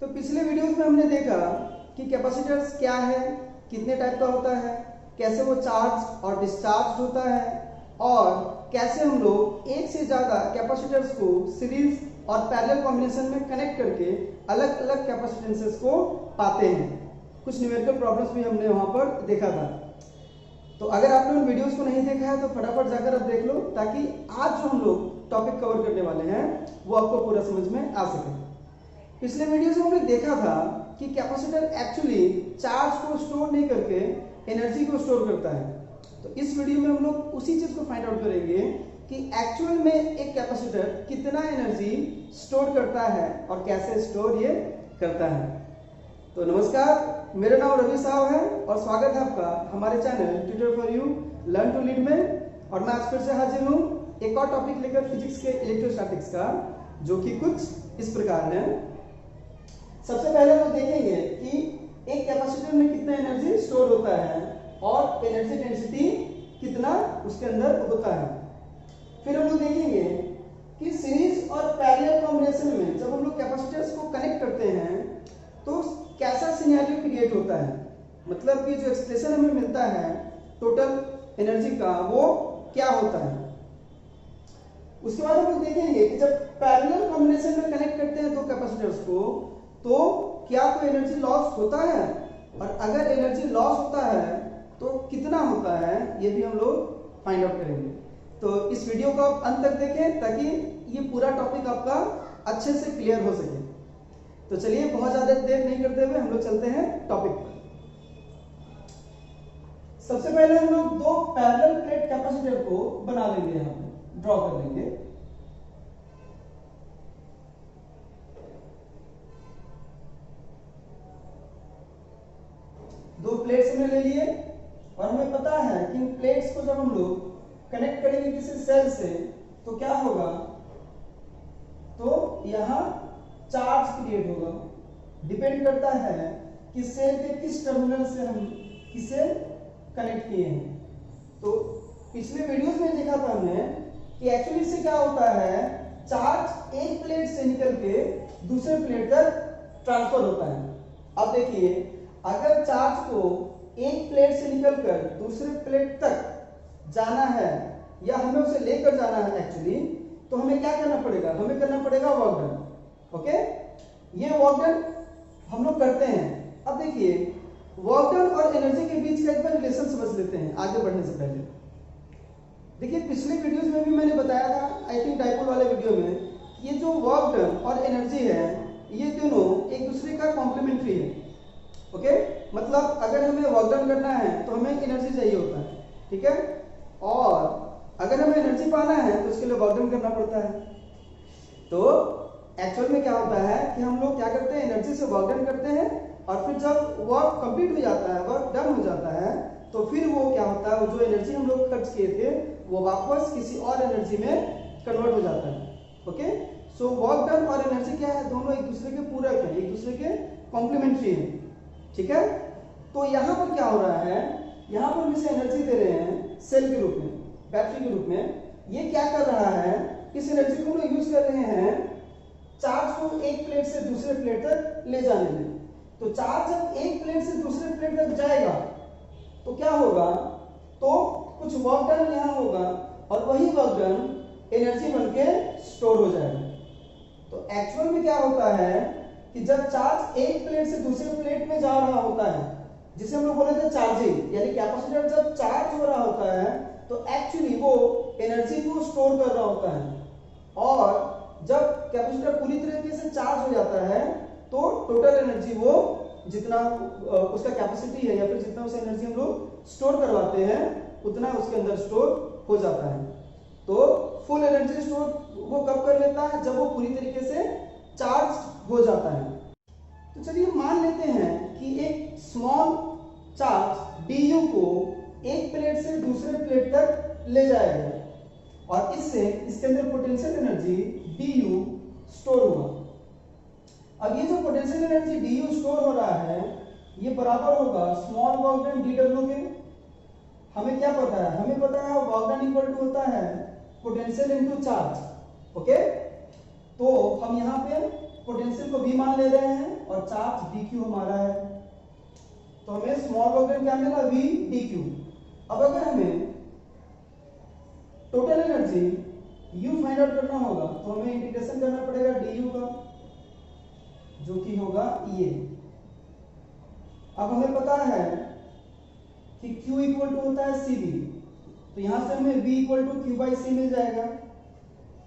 तो पिछले वीडियोस में हमने देखा कि कैपेसिटर्स क्या है, कितने टाइप का होता है, कैसे वो चार्ज और डिस्चार्ज होता है और कैसे हम लोग एक से ज़्यादा कैपेसिटर्स को सीरीज और पैरेलल कॉम्बिनेशन में कनेक्ट करके अलग अलग कैपेसिटेंसेस को पाते हैं। कुछ न्यूमेरिकल प्रॉब्लम्स भी हमने वहाँ पर देखा था। तो अगर आपने उन वीडियोस को नहीं देखा है तो फटाफट जाकर अब देख लो, ताकि आज जो हम लोग टॉपिक कवर करने वाले हैं वो आपको पूरा समझ में आ सके। पिछले वीडियो में हमने देखा था कि कैपेसिटर एक्चुअली चार्ज को स्टोर नहीं करके एनर्जी को स्टोर करता है। तो इस वीडियो में हम लोग उसी चीज को फाइंड आउट करेंगे कि एक्चुअल में एक कैपेसिटर कितना एनर्जी स्टोर करता है और कैसे स्टोर ये करता है। तो नमस्कार, मेरा नाम रवि साहब है और स्वागत है आपका हमारे channel tutor for you learn to lead में। और मैं आज फिर से हाजिर हूँ एक और टॉपिक लेकर फिजिक्स के इलेक्ट्रोस्टैटिक्स का, जो कि कुछ इस प्रकार है। सबसे पहले हम देखेंगे कि एक कैपेसिटर में कितना एनर्जी स्टोर होता है और एनर्जी डेंसिटी कितना उसके अंदर होता है। फिर हम लोग देखेंगे कि सीरीज और पैरेलल कॉम्बिनेशन में जब हम लोग कैपेसिटर्स को कनेक्ट करते हैं तो कैसा सिनेरियो क्रिएट होता है, मतलब कि जो एक्सप्रेशन हमें मिलता है टोटल एनर्जी का वो क्या होता है। उसके बाद हम लोग देखेंगे कि जब पैरेलल कॉम्बिनेशन में कनेक्ट करते हैं दो कैपेसिटर्स को तो क्या कोई एनर्जी लॉस होता है, और अगर एनर्जी लॉस होता है तो कितना होता है, ये भी हम लोग फाइंड आउट करेंगे। तो इस वीडियो को आप अंत तक देखें ताकि ये पूरा टॉपिक आपका अच्छे से क्लियर हो सके। तो चलिए बहुत ज्यादा देर नहीं करते हुए हम लोग चलते हैं टॉपिक पर। सबसे पहले हम लोग दो पैरेलल प्लेट कैपेसिटर को बना लेंगे, यहाँ पे ड्रॉ कर लेंगे। दो प्लेट्स हमने ले लिए और हमें पता है कि इन प्लेट्स को जब हम लोग कनेक्ट करेंगे किसी सेल से तो क्या होगा, तो यहां चार्ज क्रिएट होगा। डिपेंड करता है कि सेल के किस टर्मिनल से हम किसे कनेक्ट किए हैं। तो पिछले वीडियोस में देखा था हमने कि एक्चुअली से क्या होता है, चार्ज एक प्लेट से निकल के दूसरे प्लेट तक ट्रांसफर होता है। अब देखिए, अगर चार्ज को एक प्लेट से निकलकर दूसरे प्लेट तक जाना है या हमें उसे लेकर जाना है एक्चुअली, तो हमें क्या करना पड़ेगा, हमें करना पड़ेगा वर्क डन। ओके, ये वर्क डन हम लोग करते हैं। अब देखिए, वर्क डन और एनर्जी के बीच का एक बार रिलेशन समझ लेते हैं आगे बढ़ने से पहले। देखिए, पिछले वीडियोस में भी मैंने बताया था, आई थिंक डाइपोल वाले वीडियो में, ये जो वर्क डन और एनर्जी है ये दोनों एक दूसरे का कॉम्प्लीमेंट्री है। ओके, मतलब अगर हमें वर्क डन करना है तो हमें एनर्जी चाहिए होता है, ठीक है, और अगर हमें एनर्जी पाना है तो उसके लिए वर्क डन करना पड़ता है। तो एक्चुअल में क्या होता है कि हम लोग क्या करते हैं, एनर्जी से वर्क डन करते हैं और फिर जब वर्क कंप्लीट हो जाता है, वर्क डन हो जाता है, तो फिर वो क्या होता है, वो जो एनर्जी हम लोग खर्च किए थे वो वापस किसी और एनर्जी में कन्वर्ट हो जाता है। ओके, सो वर्क डन और एनर्जी क्या है, दोनों एक दूसरे के पूरक है, एक दूसरे के कॉम्प्लीमेंट्री है, ठीक है। तो यहाँ पर क्या हो रहा है, यहाँ पर इसे एनर्जी दे रहे हैं सेल के रूप में, बैटरी के रूप में। ये क्या कर रहा है, इस एनर्जी को हम लोग यूज कर रहे हैं चार्ज को एक प्लेट से दूसरे प्लेट तक ले जाने में। तो चार्ज जब एक प्लेट से दूसरे प्लेट तक जाएगा तो क्या होगा, तो कुछ वर्क डन यहाँ होगा और वही वर्क डन एनर्जी बनके स्टोर हो जाएगा। तो एक्चुअल में क्या होता है कि जब चार्ज एक प्लेट से दूसरे प्लेट में जा रहा होता है, जिसे हम लोग बोले थे चार्जिंग, यानी कैपेसिटर जब चार्ज हो रहा होता है तो एक्चुअली वो एनर्जी को स्टोर कर रहा होता है, और जब कैपेसिटर पूरी तरीके से चार्ज हो जाता है तो टोटल एनर्जी वो जितना उसका कैपेसिटी है या फिर जितना उसे एनर्जी हम लोग स्टोर करवाते हैं उतना उसके अंदर स्टोर हो जाता है। तो फुल एनर्जी स्टोर वो कब कर लेता है, जब वो पूरी तरीके से चार्ज हो जाता है। तो चलिए मान लेते हैं कि एक स्मॉल चार्ज du को एक प्लेट से दूसरे प्लेट तक ले जाएगा और इससे इसके अंदर पोटेंशियल एनर्जी du स्टोर हुआ। अब ये जो पोटेंशियल एनर्जी du स्टोर हो रहा है ये बराबर होगा स्मॉल वर्क डन dw के। हमें क्या पता है, हमें पता है वर्क डन इक्वल टू होता है पोटेंशियल इनटू चार्ज। ओके, तो हम यहाँ पे पोटेंशियल को V मान ले रहे हैं और चार्ज dq हमारा है, तो हमें स्मॉल वॉल्यूम क्या मिला V dq। अब अगर हमें total energy U find out करना होगा तो हमें इंटीग्रेशन करना पड़ेगा du का, जो कि होगा ये। अब हमें पता है कि Q इक्वल टू होता है CV, तो यहां से हमें V equal to Q by C मिल जाएगा।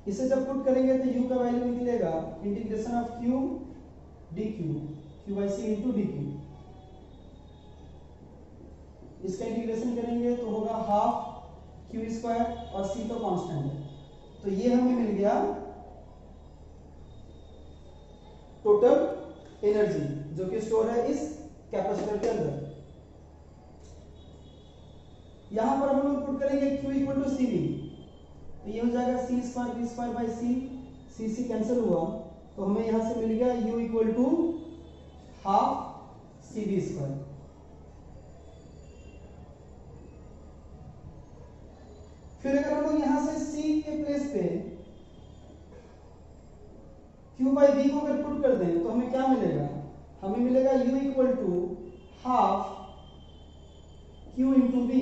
इसे जब पुट करेंगे तो U का वैल्यू निकलेगा integration of Q dq, Q by C into dq। इसका इंटीग्रेशन करेंगे तो होगा हाफ Q स्क्वायर और C तो कांस्टेंट है, तो ये हमें मिल गया टोटल एनर्जी जो कि स्टोर है इस कैपेसिटर के अंदर। यहां पर हम लोग पुट करेंगे Q इक्वल टू CV, तो ये हो जाएगा C square V square by C cancel हुआ, तो हमें यहां से मिल गया U equal to half CV square. फिर अगर हम लोग यहां से C के प्लेस पे Q बाई V को अगर पुट कर दें तो हमें क्या मिलेगा, हमें मिलेगा U equal to half Q into V।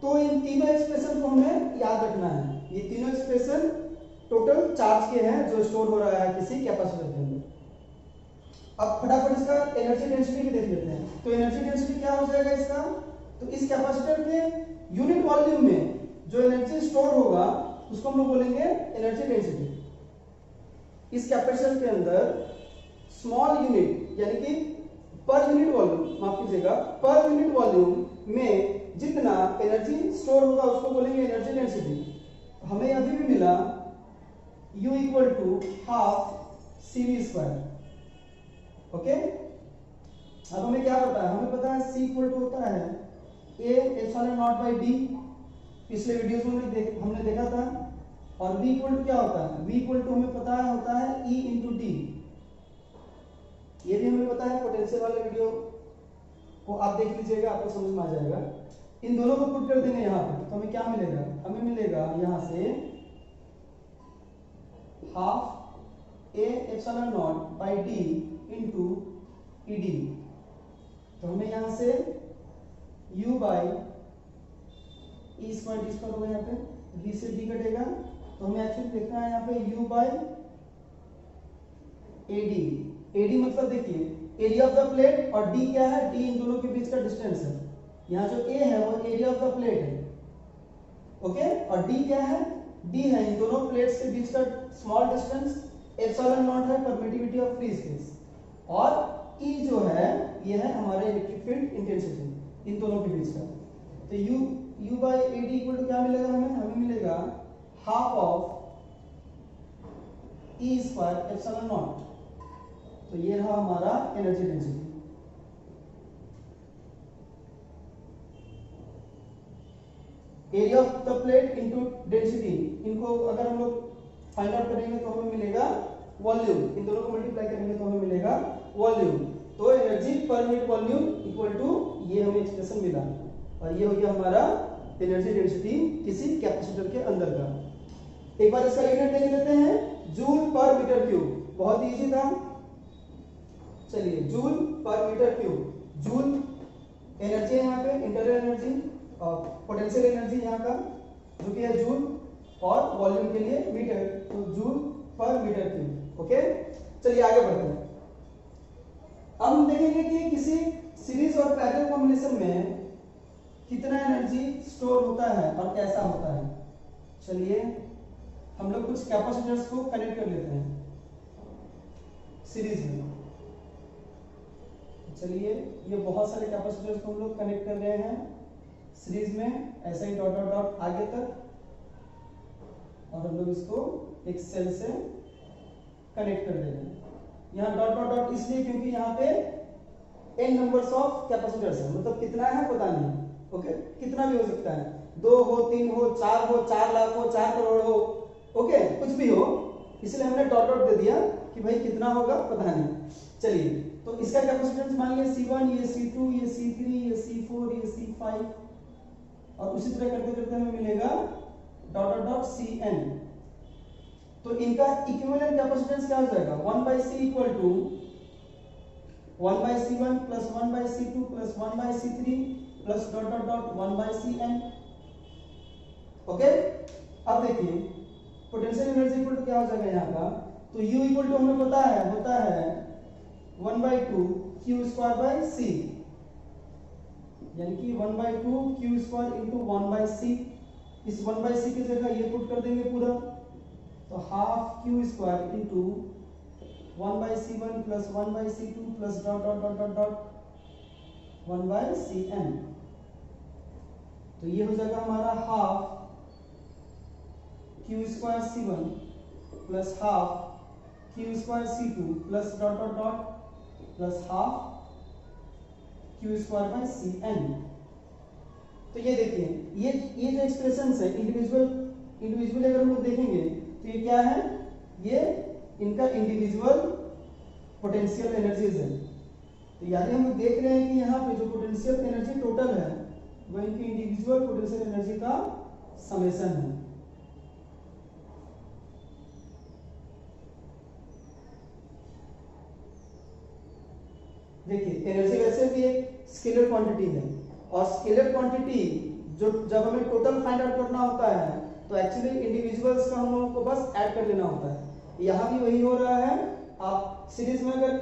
तो इन तीनों एक्सप्रेशन को हमें याद रखना है, ये तीनों एक्सप्रेशन टोटल चार्ज के हैं जो स्टोर हो रहा है किसी कैपेसिटर के अंदर। अब फटाफट इसका एनर्जी डेंसिटी भी देख लेते हैं। तो एनर्जी डेंसिटी क्या हो जाएगा इसका, तो इस कैपेसिटर के यूनिट वॉल्यूम में जो एनर्जी स्टोर होगा उसको हम लोग बोलेंगे एनर्जी डेंसिटी। इस कैपेसिटर के अंदर स्मॉल यूनिट यानी कि पर यूनिट वॉल्यूम, माफ कीजिएगा, पर यूनिट वॉल्यूम में जितना एनर्जी स्टोर होगा उसको बोलेंगे एनर्जी डेंसिटी। हमें अभी भी मिला U equal to half CV square. Okay, अब हमें क्या पता है, हमें पता है C इक्वल टू होता है A epsilon not by D, पिछले वीडियोस में हमने देखा था। और V इक्वल टू क्या होता है, V इक्वल टू हमें पता है होता है E इंटू D, ये भी हमें पता है। पोटेंशियल वाले वीडियो को आप देख लीजिएगा, आपको समझ में आ जाएगा। इन दोनों को पुट कर देंगे यहाँ पे, तो हमें क्या मिलेगा, हमें मिलेगा यहाँ से half A epsilon not by D into ED। तो हमें यहाँ से U by E square D square होगा, यहाँ पे D से D कटेगा, तो हमें एक्चुअली देखना है यहाँ पे U बाई AD। AD मतलब देखिए एरिया ऑफ द प्लेट, और D क्या है, D इन दोनों के बीच का डिस्टेंस है। यहाँ जो A है वो एरिया ऑफ द प्लेट है, ओके, और D क्या है, D है इन दोनों प्लेट्स के बीच का स्मॉल डिस्टेंस, एप्सिलॉन नॉट है परमिटिविटी ऑफ फ्री स्पेस, और E जो है ये है हमारे इलेक्ट्रिक फील्ड इंटेंसिटी इन दोनों के बीच का। तो U by AD equal to क्या मिलेगा, हमें मिलेगा half of E square epsilon not. तो ये रहा हमारा energy density. Area of the plate into density, इनको अगर हम लोग फाइंड आउट करेंगे तो हमें मिलेगा वॉल्यूम, इन दोनों को मल्टीप्लाई करेंगे तो हमें मिलेगा वॉल्यूम। तो energy per unit volume equal to ये हमें एक्सप्रेशन मिला, और ये हो गया हमारा एनर्जी डेंसिटी किसी कैपेसिटर के अंदर का। एक बार इसका यूनिट देख लेते हैं, जूल पर मीटर क्यूब। बहुत इजी था, चलिए जूल पर मीटर क्यूब। जूल एनर्जी है यहाँ पे, इंटरनल एनर्जी और पोटेंशियल एनर्जी यहाँ का जो कि है जूल, और वॉल्यूम के लिए मीटर, तो जूल पर मीटर क्यूब। ओके, चलिए आगे बढ़ते हैं। अब हम देखेंगे कि किसी सीरीज और पैरेलल कॉम्बिनेशन में कितना एनर्जी स्टोर होता है और कैसा होता है। चलिए हम लोग कुछ कैपेसिटर्स को कनेक्ट कर लेते हैं सीरीज में। चलिए ये बहुत सारे कैपेसिटर्स को हम लोग कनेक्ट कर रहे हैं सीरीज में, ऐसा ही डॉट डॉट डॉट आगे तक, और हम लोग इसको एक सेल से कनेक्ट कर दे रहे हैं। यहाँ डॉट डॉट डॉट इसलिए क्योंकि यहाँ पे n नंबर्स ऑफ कैपेसिटर्स है, मतलब कितना है पता नहीं, ओके, कितना भी हो सकता है, 2 हो, 3 हो, 4 हो, 4 लाख हो, 4 करोड़ हो, ओके, कुछ भी हो, इसलिए हमने डॉट डॉट दे दिया कि भाई कितना होगा पता नहीं। चलिए तो इसका कैपेसिटेंस मान लिया C1, ये C2, ये C3, ये C4, ये C5, और उसी तरह करते करते हमें मिलेगा डॉट डॉट डॉट Cn। तो इनका इक्विवेलेंट कैपेसिटेंस क्या हो जाएगा 1/c equal to 1/c1 plus 1/c2 plus 1/c3 plus dot dot dot 1/cn। Okay, अब देखिए पोटेंशियल एनर्जी इक्वल टू क्या हो जाएगा यहाँ का, तो U इक्वल टू हमें पता है होता है 1/2 q स्क्वायर बाय c, यानी कि 1/2 q स्क्वायर इंटू 1/c। इस 1/c की जगह ये पुट कर देंगे पूरा, तो half q square into 1/c1 plus 1/c2 plus dot dot dot dot dot 1/cn। तो ये हो जाएगा हमारा half q square c1 plus half q square c2 plus dot dot dot plus half q square by cn। तो ये देखिए ये जो एक्सप्रेशंस है इंडिविजुअल अगर हम लोग देखेंगे तो ये क्या है, ये इनका इंडिविजुअल पोटेंशियल एनर्जीज है। तो यानी हम लोग देख रहे हैं कि यहाँ पे जो पोटेंशियल एनर्जी टोटल है वो इनकी इंडिविजुअल पोटेंशियल एनर्जी का समेशन है। देखिए एनर्जी वैसे भी एक स्केलर क्वांटिटी है, और स्केलर क्वांटिटी जो जब हमें टोटल फाइंड आउट करना होता है तो एक्चुअली इंडिविजुअल्स का हम लोगों को बस ऐड कर लेना होता है। यहाँ भी वही हो रहा है। आप सीरीज में अगर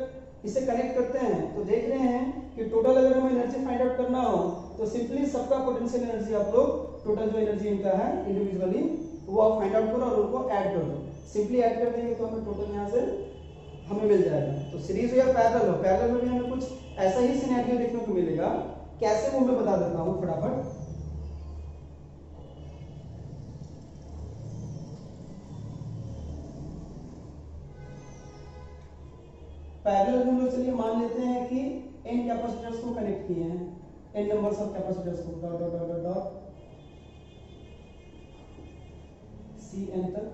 इसे कनेक्ट करते हैं तो देख रहे हैं कि टोटल अगर हमें एनर्जी फाइंड आउट करना हो तो सिंपली सबका पोटेंशियल एनर्जी आप लोग टोटल जो एनर्जी इनका है इंडिविजुअली वो आप फाइंड आउट करो और उनको ऐड कर दो। सिंपली ऐड कर देंगे तो हमें टोटल यहाँ से हमें मिल जाएगा। तो सीरीज हो या पैरेलल हो, पैरेलल में भी हमें कुछ ऐसा ही सिनेरियो देखने को मिलेगा। कैसे वो मैं बता देता हूँ फटाफट। पैरेलल में लोग चलिए मान लेते हैं कि n कैपेसिटर्स को कनेक्ट किए हैं, n numbers of capacitors co dot dot dot dot cn तक।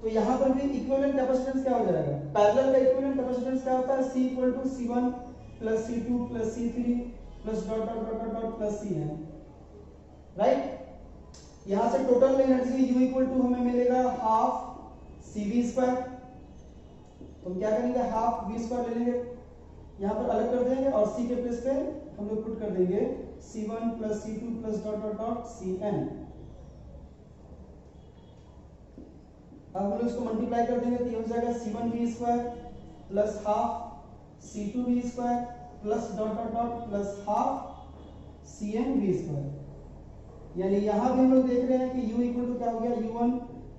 तो यहां पर भी इक्विवेलेंट कैपेसिटेंस क्या हो जाएगा, पैरेलल का इक्विवेलेंट कैपेसिटेंस क्या होता है C equal to C1 plus C2 plus C3 plus dot dot dot dot plus Cn, right. यहां से total energy U equal to हमें मिलेगा हाफ CV स्क्वायर। तो हम क्या करेंगे, हाफ V स्क्वायर ले लेंगे, यहां पर अलग कर देंगे और C के प्लेस पे हम लोग पुट कर देंगे C1 plus C2 plus dot dot dot Cn। अब हम लोग इसको मल्टीप्लाई कर देंगे तो ये हो जाएगा C1V square plus half C2V square plus dot dot dot plus half CnV square. यानी यहां भी हम लोग देख रहे हैं कि U इक्वल टू क्या हो गया, U1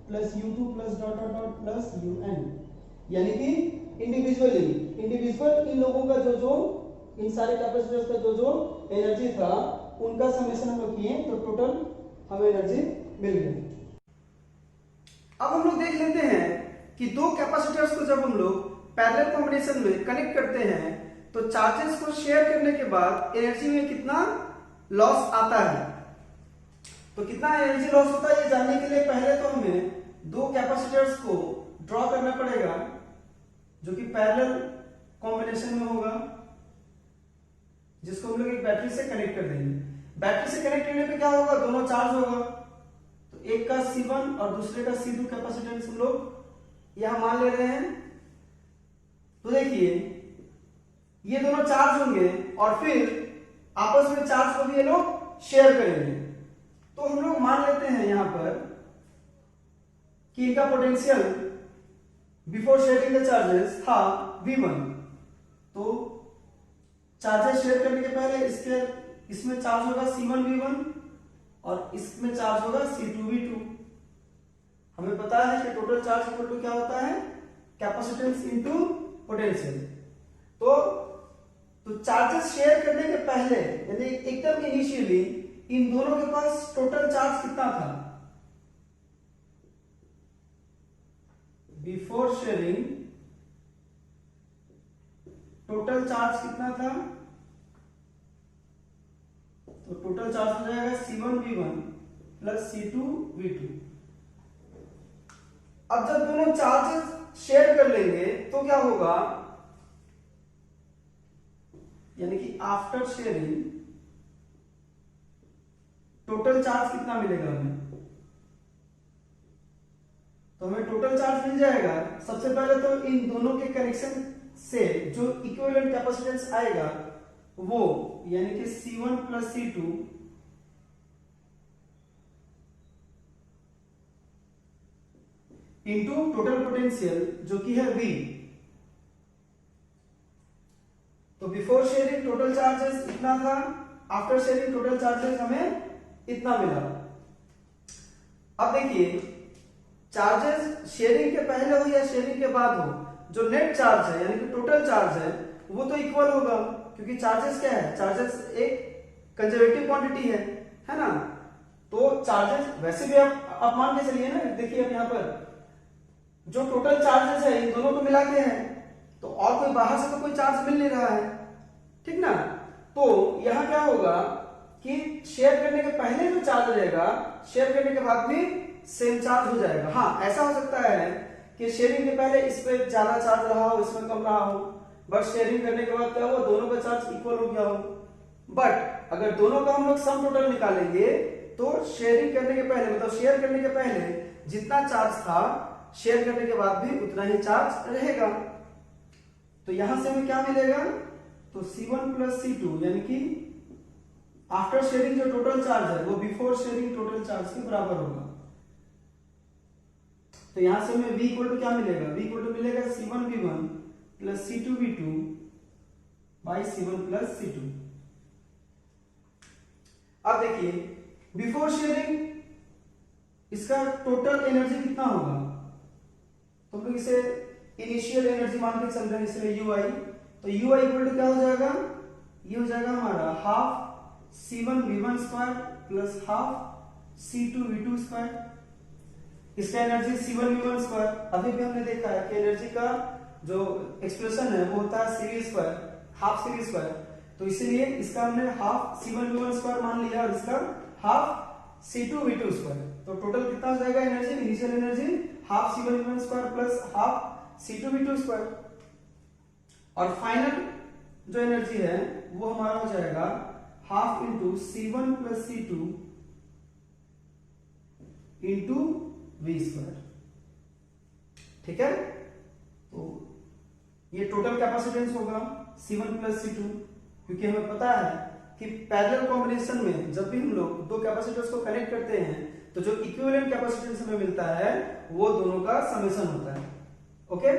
plus U2 plus dot dot dot plus UN। यानी कि इंडिविजुअल इन लोगों का जो इन सारे कैपेसिटर्स का जो एनर्जी था उनका समेशन हम लोग किए तो टोटल हमें एनर्जी मिल गई। अब हम लोग देख लेते हैं कि दो कैपेसिटर्स को जब हम लोग पैरेलल कॉम्बिनेशन में कनेक्ट करते हैं तो चार्जेस को शेयर करने के बाद एनर्जी में कितना लॉस आता है। तो कितना एनर्जी लॉस होता है ये जानने के लिए पहले तो हमें दो कैपेसिटर्स को ड्रॉ करना पड़ेगा जो कि पैरेलल कॉम्बिनेशन में होगा, जिसको हम लोग एक बैटरी से कनेक्ट कर देंगे। बैटरी से कनेक्ट करने पे क्या होगा, दोनों चार्ज होगा। तो एक का C1 और दूसरे का C2 कैपेसिटेंस हम लोग यहां मान ले रहे हैं। तो देखिए ये दोनों चार्ज होंगे और फिर आपस में चार्ज को भी ये लोग शेयर करेंगे। तो हम लोग मान लेते हैं यहां पर कि इनका potential before sharing the charges था V1। तो चार्जेस शेयर करने के पहले इसमें चार्ज होगा C1V1 और इसमें चार्ज होगा C2V2। हमें पता है कि टोटल चार्ज इक्वल टू क्या होता है, कैपेसिटेंस इनटू पोटेंशियल। तो चार्जेस शेयर करने के पहले यानी एकदम इनिशियली इन दोनों के पास टोटल चार्ज कितना था, बिफोर शेयरिंग टोटल चार्ज कितना था। तो टोटल चार्ज हो जाएगा C1V1 प्लस C2V2। अब जब दोनों चार्जेस शेयर कर लेंगे तो क्या होगा, यानी कि आफ्टर शेयरिंग टोटल चार्ज कितना मिलेगा हमें, तो हमें टोटल चार्ज मिल जाएगा। सबसे पहले तो इन दोनों के कनेक्शन से जो इक्विवेलेंट कैपेसिटेंस आएगा वो यानी कि C1 plus C2 into total potential जो कि है V। तो बिफोर शेयरिंग टोटल चार्जेस इतना था, आफ्टर शेयरिंग टोटल चार्जेस हमें इतना मिला। अब देखिए चार्जेस शेयरिंग के पहले हो या शेयरिंग के बाद हो, जो नेट चार्ज है यानी कि टोटल चार्ज है वो तो इक्वल होगा, क्योंकि चार्जेस क्या है, चार्जेस एक कंजर्वेटिव क्वांटिटी है ना। तो चार्जेस वैसे भी आप मान के चलिए ना, देखिए अब यहाँ पर जो टोटल चार्जेस है इन दोनों को मिला के है, तो और कोई बाहर से तो कोई चार्ज मिल नहीं रहा है, ठीक ना। तो यहां क्या होगा कि शेयर करने के पहले जो चार्ज रहेगा शेयर करने के बाद भी सेम चार्ज हो जाएगा। हाँ ऐसा हो सकता है कि शेयरिंग के पहले इस पे ज्यादा चार्ज रहा हो, इसमें कम रहा हो, बट शेयरिंग करने के बाद क्या हुआ, दोनों का चार्ज इक्वल हो गया हो। बट अगर दोनों का हम लोग सम टोटल निकालेंगे तो शेयरिंग करने के पहले मतलब शेयर करने के पहले जितना चार्ज था शेयर करने के बाद भी उतना ही चार्ज रहेगा। तो यहां से हमें क्या मिलेगा, तो C1 प्लस C2 यानी कि आफ्टर शेयरिंग जो टोटल चार्ज है वो बिफोर शेयरिंग टोटल चार्ज के बराबर होगा। तो यहां से हमें V इक्वल टू क्या मिलेगा, V इक्वल टू मिलेगा C1 V1 plus C2 V2 by C1 plus C2। अब देखिए बिफोर शेयरिंग इसका टोटल एनर्जी कितना होगा, तो हम लोग इसे इनिशियल एनर्जी मान के चल रहे हैं इसलिए UI, तो UI इक्वल टू क्या हो जाएगा, ये हो जाएगा हमारा half C1 V1 square plus half C2 V2 square. इसका एनर्जी C1 V1 स्क्वायर, अभी भी हमने देखा है कि एनर्जी का जो एक्सप्रेशन है वो होता है series square, half series square, तो इसीलिए इसका हमने हाफ C1 V1 स्क्वायर मान लिया और इसका हाफ C2 V2 स्क्वायर। तो टोटल कितना हो जाएगा energy, initial energy half C1 V1 square plus half C2 V2 square, और फाइनल जो एनर्जी है वो हमारा हो जाएगा half into C1 plus C2 into V square, ठीक है। तो ये टोटल कैपेसिटेंस होगा C1 प्लस C2, क्योंकि हमें पता है कि पैरेलल कॉम्बिनेशन में जब भी हम लोग दो कैपेसिटर्स को कनेक्ट करते हैं तो जो इक्विवेलेंट कैपेसिटेंस हमें मिलता है वो दोनों का समेशन होता है। ओके,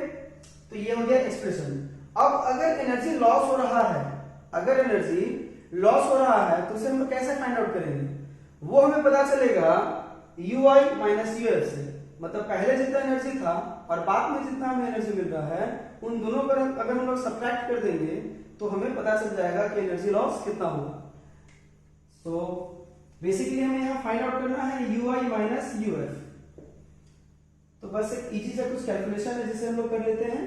तो ये हो गया एक्सप्रेशन। अब अगर एनर्जी लॉस हो रहा है, अगर एनर्जी लॉस हो रहा है तो उसे हम लोग कैसे फाइंड आउट करेंगे, वो हमें पता चलेगा UI माइनस UF से, मतलब पहले जितना एनर्जी था और बाद में जितना हमें एनर्जी मिल रहा है उन दोनों पर अगर हम लोग सब्ट्रैक्ट कर देंगे तो हमें पता चल जाएगा कि एनर्जी लॉस कितना होगा। सो बेसिकली हमें यहाँ फाइंड आउट करना है UI माइनस UF। तो बस एक इजी सा कुछ कैलकुलेशन है जिसे हम लोग कर लेते हैं।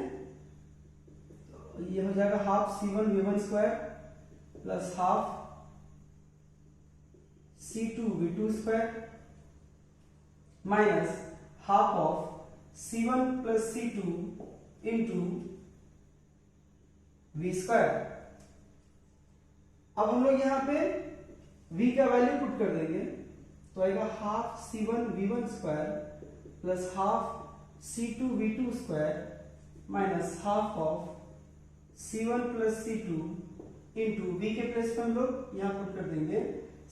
तो ये हो जाएगा half C1 V1 square plus half C2 V2 square minus half of C1 plus C2 into V square. अब हम लोग यहां पे V का वैल्यू पुट कर देंगे तो आएगा half C1 V1 square plus half C2 V2 square minus half of C1 plus C2 into V के प्लेस पे हम लोग यहां पुट कर देंगे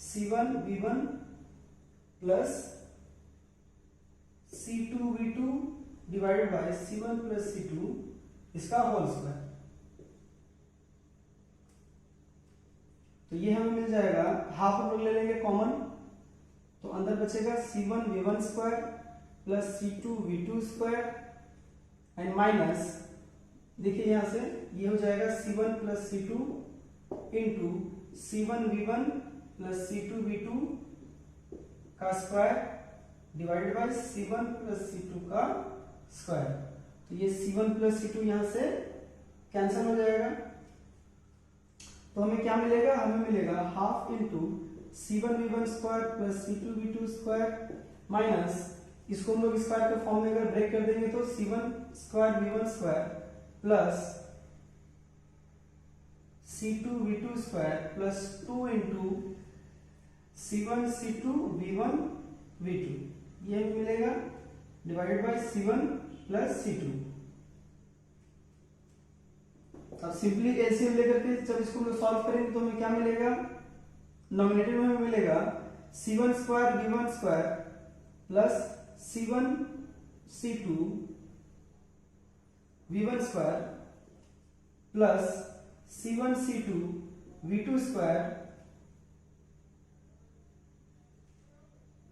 C1 V1 plus C2 V2 divided by C1 plus C2 इसका होल स्क्वायर। तो ये हमें मिल जाएगा, हाफ हम लोग ले लेंगे कॉमन, तो अंदर बचेगा C1 V1 square plus C2 V2 square and minus, देखिए यहां से ये हो जाएगा C1 plus C2 into C1 V1 plus C2 V2 का square divided by C1 plus C2 का स्क्वायर। तो ये C1 प्लस C2 यहां से कैंसिल हो जाएगा, तो हमें क्या मिलेगा, हमें मिलेगा half into C1 V1 square plus C2 V2 square minus, इसको हम लोग स्क्वायर के फॉर्म में अगर ब्रेक कर देंगे तो C1 square V1 square plus C2 V2 square plus 2 into C1 C2 V1 V2 ये मिलेगा divided by C1 plus C2। अब सिंपली एलसीएम लेकर के जब इसको हम लोग सॉल्व करेंगे तो हमें क्या मिलेगा, नॉमिनेटर में हमें मिलेगा C1 square V1 square plus C1 C2 V1 square plus C1 C2 V2 square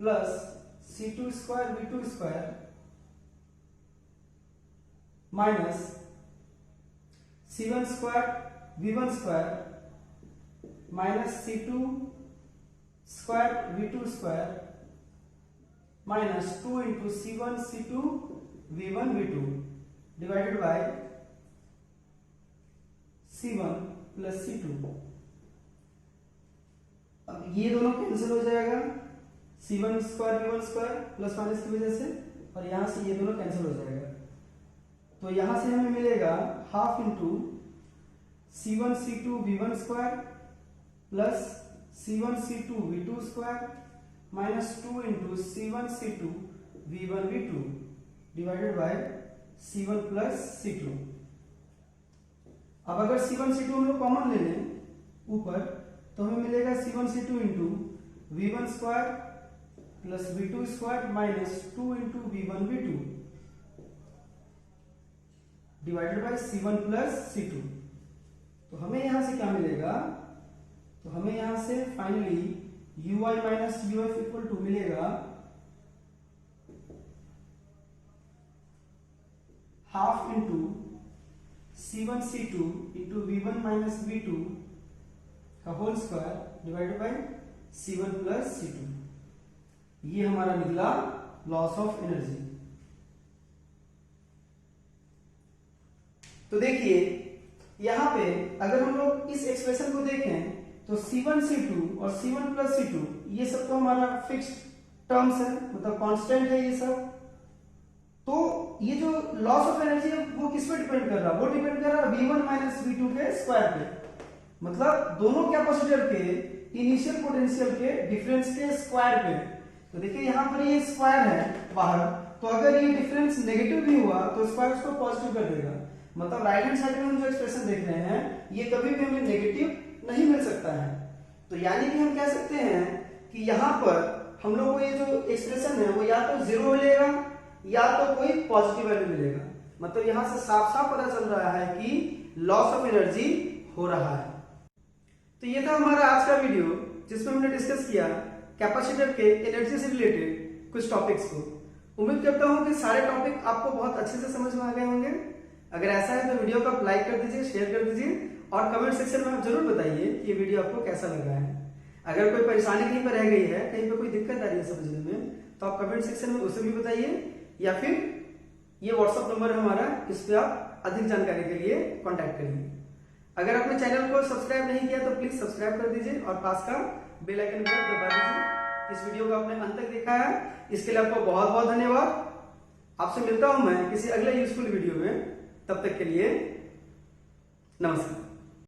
plus C2 square V2 square minus C1 square V1 square minus C2 square V2 square minus 2 into C1 C2 V1 V2 divided by C1 plus C2। अब ये दोनों cancel हो जाएगा, C1 square V1 square plus minus की वजह से, और यहां से ये दोनों कैंसिल हो जाएगा। तो यहां से हमें मिलेगा half into C1 C2 V1 square plus C1 C2 V2 square minus 2 into C1 C2 V1 V2 divided by C1 plus C2। अब अगर C1 C2 हम लोग कॉमन ले लें ऊपर तो हमें मिलेगा C1 C2 into V1 square plus V2 square minus 2 into V1 V2 divided by C1 plus C2। तो हमें यहां से क्या मिलेगा, तो हमें यहां से finally ui minus uf equal to मिलेगा half into C1 C2 into V1 minus V2 का whole square divided by C1 plus C2। ये हमारा निकला लॉस ऑफ एनर्जी। तो देखिए यहां पे अगर हम लोग इस एक्सप्रेशन को देखें तो C1 C2 और C1 प्लस C2 ये सब तो हमारा फिक्स्ड टर्म्स है, मतलब कांस्टेंट है ये सब। तो ये जो लॉस ऑफ एनर्जी है वो किस पे डिपेंड कर रहा है, वो डिपेंड कर रहा है V1 माइनस V2 के स्क्वायर पे, मतलब दोनों कैपेसिटर के इनिशियल पोटेंशियल के डिफरेंस के स्क्वायर पे। तो देखिए यहाँ पर ये स्क्वायर है बाहर, तो अगर ये डिफरेंस नेगेटिव भी हुआ तो स्क्वायर उसको पॉजिटिव कर देगा, मतलब राइट हैंड साइड में हम जो एक्सप्रेशन देख रहे हैं ये कभी भी हमें नेगेटिव नहीं मिल सकता है। तो यानी कि हम कह सकते हैं कि यहाँ पर हम लोग को ये जो एक्सप्रेशन है वो या तो जीरो मिलेगा या तो कोई पॉजिटिव वैल्यू मिलेगा, मतलब यहां से साफ साफ पता चल रहा है कि लॉस ऑफ एनर्जी हो रहा है। तो ये था हमारा आज का वीडियो जिसमें हमने डिस्कस किया कैपेसिटर के एनर्जी से रिलेटेड कुछ टॉपिक्स को। उम्मीद करता हूं कि सारे टॉपिक आपको बहुत अच्छे से समझ में आ गए होंगे। अगर ऐसा है तो वीडियो को लाइक कर दीजिए, शेयर कर दीजिए और कमेंट सेक्शन में आप जरूर बताइए कि ये वीडियो आपको कैसा लगा है। अगर कोई परेशानी कहीं पर रह गई है, कहीं पर कोई दिक्कत आ रही है समझने में, तो आप कमेंट सेक्शन में उसे भी बताइए, या फिर ये व्हाट्सएप नंबर है हमारा, इस पे आप अधिक जानकारी के लिए कांटेक्ट करिए। अगर आपने चैनल को सब्सक्राइब नहीं किया तो प्लीज सब्सक्राइब कर दीजिए और पास का बेल आइकन को दबा दीजिए। इस वीडियो को आपने अंत तक देखा है, इसके लिए आपको बहुत बहुत धन्यवाद। आपसे मिलता हूं मैं किसी अगले यूजफुल वीडियो में, तब तक के लिए नमस्कार।